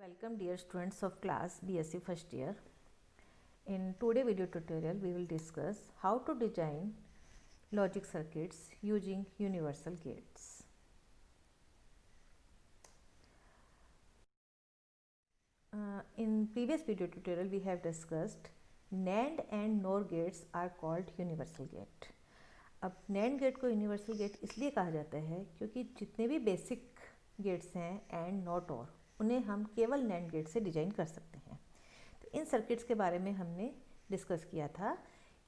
Welcome dear students of class BSc first year. In today video tutorial we will discuss how to design logic circuits using universal gates. In previous video tutorial we have discussed NAND and NOR gates are called universal gate. अब NAND gate को universal gate इसलिए कहा जाता है क्योंकि जितने भी basic gates हैं एंड नॉट और उन्हें हम केवल NAND गेट से डिजाइन कर सकते हैं। तो इन सर्किट्स के बारे में हमने डिस्कस किया था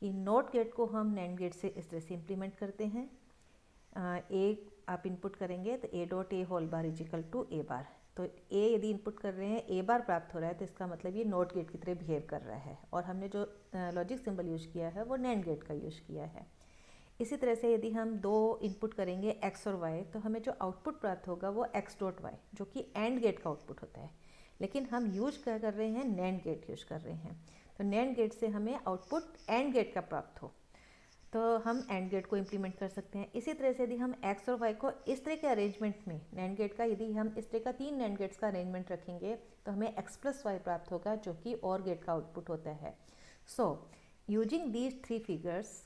कि नॉट गेट को हम NAND गेट से इस तरह से इम्प्लीमेंट करते हैं। ए आप इनपुट करेंगे तो A dot A whole bar is equal to A bar. तो ए यदि इनपुट कर रहे हैं ए बार प्राप्त हो रहा है तो इसका मतलब ये नॉट गेट की तरह बिहेव कर रहा है और हमने जो लॉजिक सिंबल यूज़ किया है वो NAND गेट का यूज़ किया है। इसी तरह से यदि हम दो इनपुट करेंगे x और y तो हमें जो आउटपुट प्राप्त होगा वो x डॉट वाई जो कि एंड गेट का आउटपुट होता है, लेकिन हम यूज क्या कर रहे हैं NAND गेट यूज कर रहे हैं। तो NAND गेट से हमें आउटपुट एंड गेट का प्राप्त हो तो हम एंड गेट को इम्प्लीमेंट कर सकते हैं। इसी तरह से यदि हम x और y को इस तरह के अरेंजमेंट में NAND गेट का यदि हम इस तरह का 3 NAND गेट्स का अरेंजमेंट रखेंगे तो हमें x प्लस वाई प्राप्त होगा जो कि और गेट का आउटपुट होता है। So using these 3 figures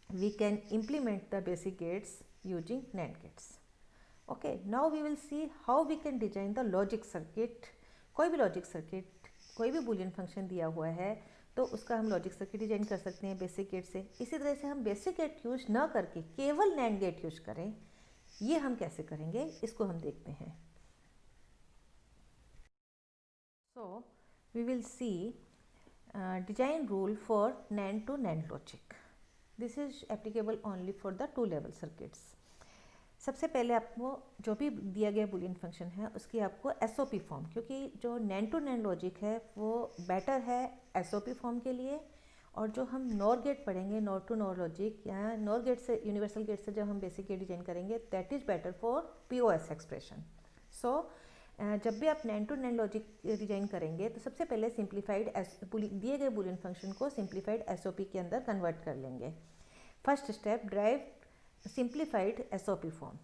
we can implement the basic gates using NAND gates. Okay, now we will see how we can design the logic circuit. कोई भी लॉजिक सर्किट, कोई भी बूलियन फंक्शन दिया हुआ है तो उसका हम लॉजिक सर्किट डिजाइन कर सकते हैं बेसिक गेट से। इसी तरह से हम बेसिक गेट यूज ना करके केवल NAND गेट यूज करें, ये हम कैसे करेंगे इसको हम देखते हैं। So we will see design rule for NAND to NAND logic. This is applicable only for the 2 level circuits. सबसे पहले आपको जो भी दिया गया बुलियन फंक्शन है उसकी आपको एसओपी फॉर्म, क्योंकि जो NAND टू NAND लॉजिक है वो बेटर है एसओपी फॉर्म के लिए, और जो हम नॉर गेट पढ़ेंगे नॉर टू नॉर लॉजिक या नॉर गेट से यूनिवर्सल गेट से जब हम बेसिक गेट डिजाइन करेंगे that is better for POS expression. So जब भी आप NAND to NAND logic design करेंगे तो सबसे पहले सिंप्लीफाइड दिए गए बुलियन फंक्शन को सिंप्लीफाइड एसओपी के अंदर कन्वर्ट कर लेंगे। First step drive simplified SOP form,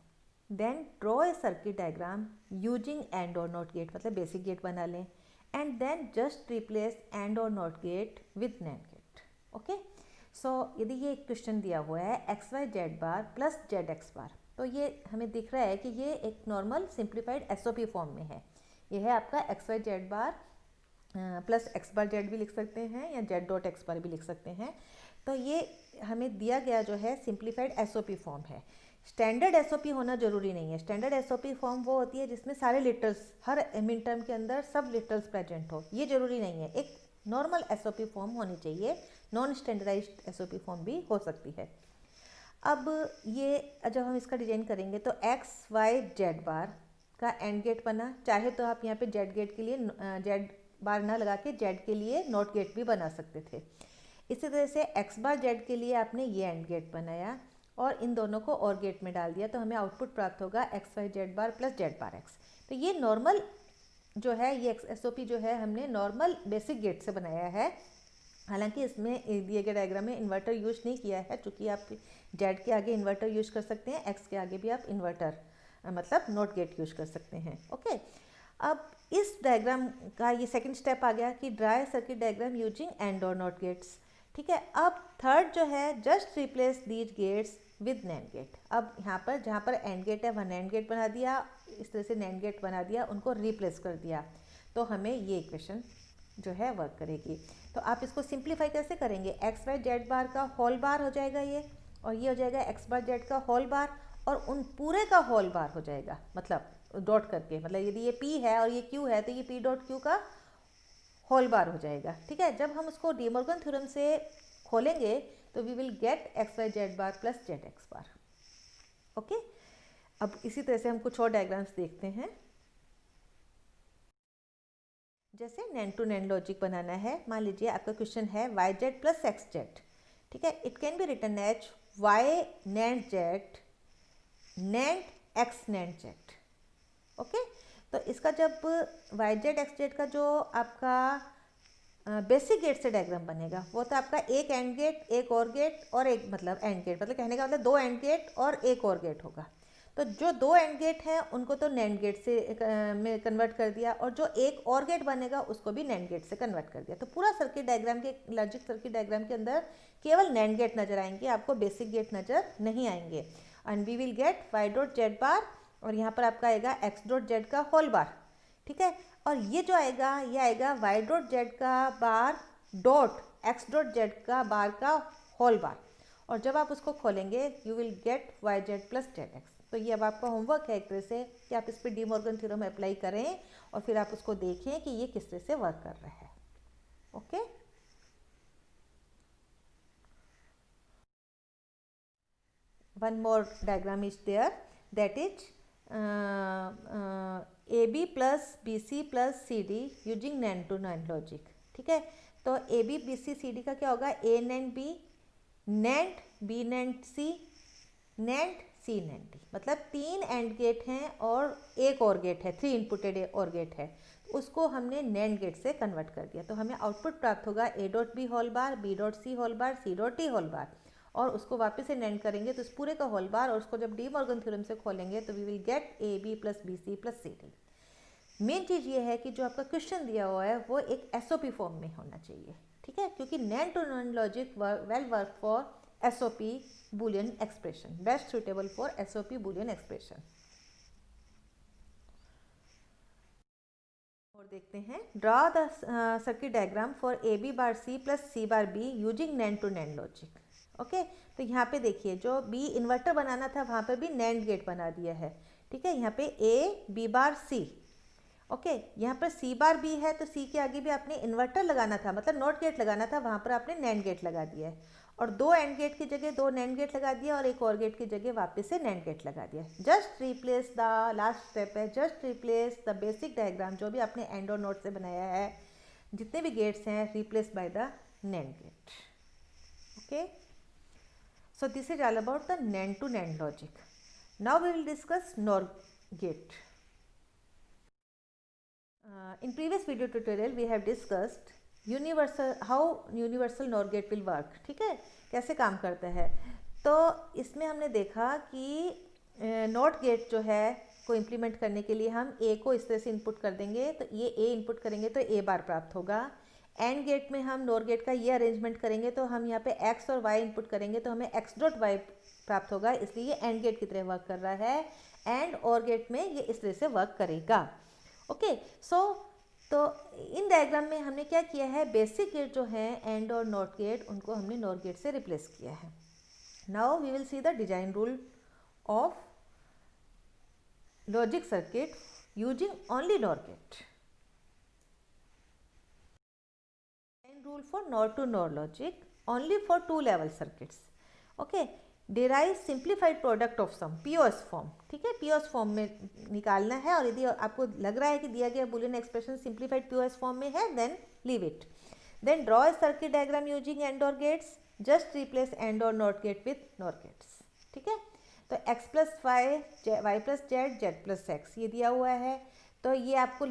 then draw a circuit diagram using and और नॉट गेट, मतलब बेसिक गेट बना लें, and then just replace and और not gate with NAND gate. Okay, so यदि ये एक क्वेश्चन दिया हुआ है X Y Z bar plus Z X bar, तो ये हमें दिख रहा है कि ये एक नॉर्मल सिंप्लीफाइड एसओपी फॉर्म में है। ये है आपका x Y Z bar plus x बार जेड भी लिख सकते हैं या जेड डॉट एक्स बार भी लिख सकते हैं। तो ये हमें दिया गया जो है सिंप्लीफाइड एसओपी फॉर्म है। स्टैंडर्ड एसओपी होना जरूरी नहीं है। स्टैंडर्ड एसओपी फॉर्म वो होती है जिसमें सारे लिटर्स हर मिड टर्म के अंदर सब लिटर्स प्रेजेंट हो, ये जरूरी नहीं है। एक नॉर्मल एसओपी फॉर्म होनी चाहिए, नॉन स्टैंडर्डाइज्ड एसओपी फॉर्म भी हो सकती है। अब ये जब हम इसका डिजाइन करेंगे तो एक्स वाई जेड बार का एंड गेट बना, चाहे तो आप यहाँ पे जेड गेट के लिए जेड बार ना लगा के जेड के लिए नॉट गेट भी बना सकते थे। इसी तरह से एक्स बार जेड के लिए आपने ये एंड गेट बनाया और इन दोनों को और गेट में डाल दिया तो हमें आउटपुट प्राप्त होगा x Y Z bar plus Z बार एक्स। तो ये नॉर्मल जो है ये एसओपी जो है हमने नॉर्मल बेसिक गेट से बनाया है। हालांकि इसमें दिए गए डायग्राम में इन्वर्टर यूज नहीं किया है, चूँकि आप जेड के आगे इन्वर्टर यूज कर सकते हैं, एक्स के आगे भी आप इन्वर्टर मतलब नॉट गेट यूज कर सकते हैं। ओके, अब इस डायग्राम का ये सेकंड स्टेप आ गया कि draw circuit diagram using and और नॉट गेट्स। ठीक है, अब थर्ड जो है just replace these gates with NAND gate. अब यहाँ पर जहाँ पर एंड गेट है वहाँ NAND गेट बना दिया, इस तरह से NAND गेट बना दिया, उनको रिप्लेस कर दिया, तो हमें ये इक्वेशन जो है वर्क करेगी। तो आप इसको सिंप्लीफाई कैसे करेंगे, एक्स वाई जेड बार का होल बार हो जाएगा ये, और ये हो जाएगा एक्स बार जेड का होल बार, और उन पूरे का होल बार हो जाएगा, मतलब डॉट करके, मतलब यदि ये P है और ये Q है तो ये P डॉट Q का होल बार हो जाएगा। ठीक है, जब हम उसको डी मॉर्गन थ्योरम से खोलेंगे तो we will get X Y Z bar plus Z X bar. Okay, अब इसी तरह से हम कुछ और डायग्राम्स देखते हैं। जैसे NAND टू NAND लॉजिक बनाना है, मान लीजिए आपका क्वेश्चन है Y Z plus X Z. ठीक है, it can be written as Y NAND Z NAND X NAND Z. Okay, तो इसका जब वाई जेड एक्स जेड का जो आपका बेसिक गेट से डायग्राम बनेगा वो तो आपका एक एंड गेट, एक और गेट और एक मतलब एंड गेट, मतलब कहने का मतलब 2 एंड गेट और एक और गेट होगा। तो जो दो एंड गेट हैं उनको तो नैंड गेट से में कन्वर्ट कर दिया, और जो एक और गेट बनेगा उसको भी नैंड गेट से कन्वर्ट कर दिया। तो पूरा सर्किट डायग्राम के, लॉजिक सर्किट डायग्राम के अंदर केवल नैंड गेट नजर आएंगे, आपको बेसिक गेट नजर नहीं आएंगे। And we will get Y dot Z bar, और यहाँ पर आपका आएगा एक्स डॉट जेड का होल बार, ठीक है। और ये जो आएगा ये आएगा वाई डॉट जेड का बार डॉट एक्स डॉट जेड का बार का होल बार, और जब आप उसको खोलेंगे you will get Y Z plus Z X. तो ये अब आपका होमवर्क है एक तरह से कि आप इस पर डी मॉर्गन थ्योरम अप्लाई करें और फिर आप उसको देखें कि ये किस तरह से वर्क कर रहा है। Okay, one more diagram is there, that is A B plus B C plus C D using NAND to NAND logic, ठीक है। तो A B B C C D का क्या होगा, A NAND B, NAND B NAND C, NAND C NAND D, मतलब तीन and gate हैं और एक और गेट है, 3 इनपुटेड और गेट है, उसको हमने नैंड गेट से कन्वर्ट कर दिया। तो हमें आउटपुट प्राप्त होगा A dot B whole bar, B dot C whole bar, C dot D whole bar, और उसको वापस से नैंड करेंगे तो इस पूरे का होल बार, और उसको जब डी मॉर्गन थ्योरम से खोलेंगे तो we will get A B plus B C plus C D. Main चीज़ ये है कि जो आपका क्वेश्चन दिया हुआ है वो एक एसओपी फॉर्म में होना चाहिए, ठीक है, क्योंकि NAND to NAND logic well work for SOP Boolean expression, best suitable for SOP Boolean expression. और देखते हैं, draw the circuit diagram for A B bar C plus C bar B using NAND to NAND logic. Okay, तो यहाँ पे देखिए जो B inverter बनाना था वहाँ पर भी नैंड गेट बना दिया है, ठीक है। यहाँ पे ए बी बार सी, ओके, यहाँ पर सी बार बी है तो सी के आगे भी आपने इन्वर्टर लगाना था, मतलब नॉट गेट लगाना था, वहाँ पर आपने नैंड गेट लगा दिया है, और दो एंड गेट की जगह दो नैंड गेट लगा दिया और एक और गेट की जगह वापस से नैंड गेट लगा दिया। Just replace the, last step है, just replace the basic diagram जो भी आपने एंड और नॉट से बनाया है, जितने भी गेट्स हैं replace by the NAND gate. Okay, so this is all about the NAND to NAND logic. Now we will discuss NOR gate. In previous video tutorial we have discussed how universal NOR gate will work, ठीक है, कैसे काम करता है। तो इसमें हमने देखा कि नॉट गेट जो है को इम्प्लीमेंट करने के लिए हम ए को इस तरह से इनपुट कर देंगे, तो ये ए इनपुट करेंगे तो ए बार प्राप्त होगा। एंड गेट में हम नॉर गेट का ये अरेंजमेंट करेंगे तो हम यहाँ पे एक्स और वाई इनपुट करेंगे तो हमें एक्स डॉट वाई प्राप्त होगा, इसलिए ये एंड गेट की तरह वर्क कर रहा है। एंड और गेट में ये इस तरह से वर्क करेगा। ओके, सो तो इन डायग्राम में हमने क्या किया है, बेसिक गेट जो है एंड और नॉट गेट उनको हमने नॉर गेट से रिप्लेस किया है। Now we will see the design rule of logic circuit using only NOR gate. Design rule for NOR to NOR logic only for 2 level circuits. Okay, derive simplified product of sum, POS form, ठीक है, POS form में निकालना है, और यदि आपको लग रहा है कि दिया गया Boolean expression simplified POS form में है then leave it. Then draw a circuit diagram using and or gates, just replace and और not gate with not gates, ठीक है। तो X plus Y plus Z, Z plus X ये दिया हुआ है, तो ये आपको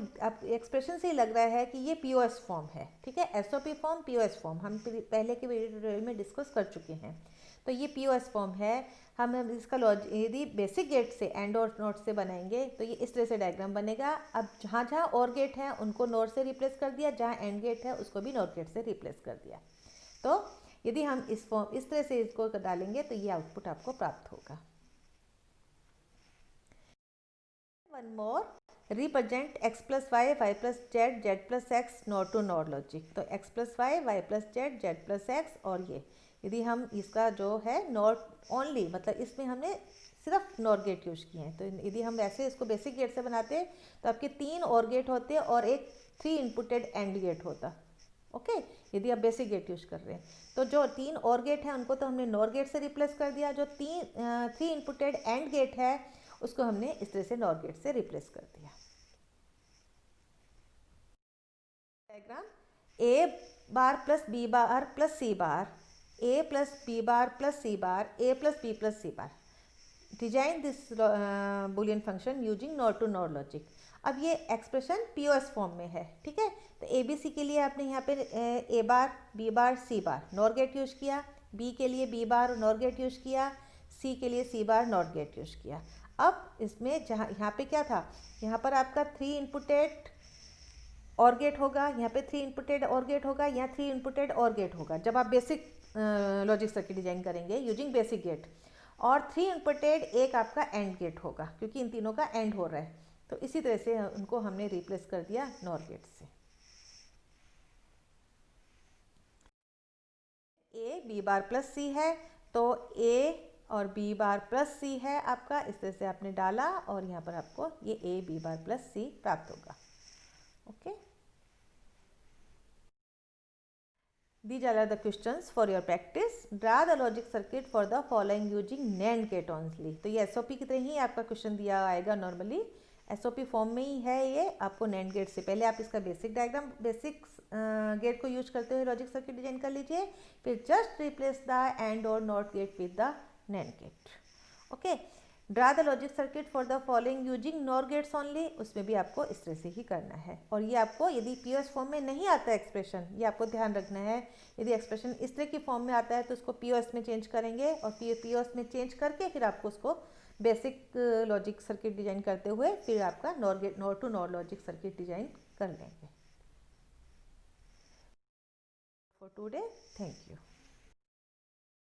एक्सप्रेशन से ही लग रहा है कि ये पीओएस फॉर्म है, ठीक है, एसओपी फॉर्म, पीओएस फॉर्म हम पहले के वीडियो में डिस्कस कर चुके हैं। तो ये पीओएस फॉर्म है। हम इसका यदि बेसिक गेट से एंड और नॉट से बनाएंगे तो ये इस तरह से डायग्राम बनेगा। अब जहाँ जहाँ और गेट है उनको नॉट से रिप्लेस कर दिया, जहाँ एंड गेट है उसको भी नॉट गेट से रिप्लेस कर दिया। तो यदि हम इस तरह से इसको डालेंगे तो ये आउटपुट आपको प्राप्त होगा। One more, represent X plus Y plus Z, Z plus X not to NOR logic. तो X plus Y plus Z, Z plus X, और ये यदि हम इसका जो है नॉट ओनली, मतलब इसमें हमने सिर्फ नॉर गेट यूज किए हैं, तो यदि हम वैसे इसको बेसिक गेट से बनाते तो आपके 3 और गेट होते और एक 3 इनपुटेड एंड गेट होता। ओके, यदि आप बेसिक गेट यूज कर रहे हैं तो जो 3 और गेट हैं उनको तो हमने नॉर गेट से रिप्लेस कर दिया, जो 3 इनपुटेड एंड गेट है उसको हमने इस तरह से नॉर गेट से रिप्लेस कर दिया। Diagram, A bar plus B bar plus C bar, A plus B bar plus C bar, A plus B plus C bar, design this Boolean function using NOR to NOR logic. अब ये expression POS form में है, ठीक है। तो A B C के लिए आपने यहाँ पे A bar B bar C bar NOR gate use किया, बी के लिए B bar NOR gate use किया, सी के लिए C bar not gate use किया। अब इसमें जहाँ यहाँ पे क्या था, यहाँ पर आपका 3 इनपुटेड और गेट होगा, यहाँ पे 3 इनपुटेड और गेट होगा, यहाँ 3 इनपुटेड और गेट होगा जब आप बेसिक लॉजिक सर्किट डिजाइन करेंगे यूजिंग बेसिक गेट। और 3 इनपुटेड एक आपका एंड गेट होगा क्योंकि इन तीनों का एंड हो रहा है। तो इसी तरह से उनको हमने रिप्लेस कर दिया नॉर गेट से। ए बी बार प्लस सी है तो ए और बी बार प्लस सी है आपका, इस तरह से आपने डाला और यहाँ पर आपको ये ए बी बार प्लस सी प्राप्त होगा। Okay, these are the questions for your practice. Draw the logic circuit for the following using NAND gate only. तो ये SOP की तरह ही आपका क्वेश्चन दिया आएगा नॉर्मली, SOP फॉर्म में ही है ये। आपको NAND गेट से पहले आप इसका बेसिक डायग्राम, बेसिक गेट को यूज करते हुए लॉजिक सर्किट डिजाइन कर लीजिए, फिर जस्ट रिप्लेस द एंड और not gate with the NAND gate. Okay, draw the logic circuit for the following using NOR gates only, उसमें भी आपको इस तरह से ही करना है। और ये आपको यदि पीओएस फॉर्म में नहीं आता है एक्सप्रेशन, ये आपको ध्यान रखना है, यदि एक्सप्रेशन इस तरह की फॉर्म में आता है तो उसको पीओएस में चेंज करेंगे और पीओएस में चेंज करके फिर आपको उसको बेसिक लॉजिक सर्किट डिजाइन करते हुए फिर आपका NOR to NOR logic circuit design कर लेंगे। For today, thank you.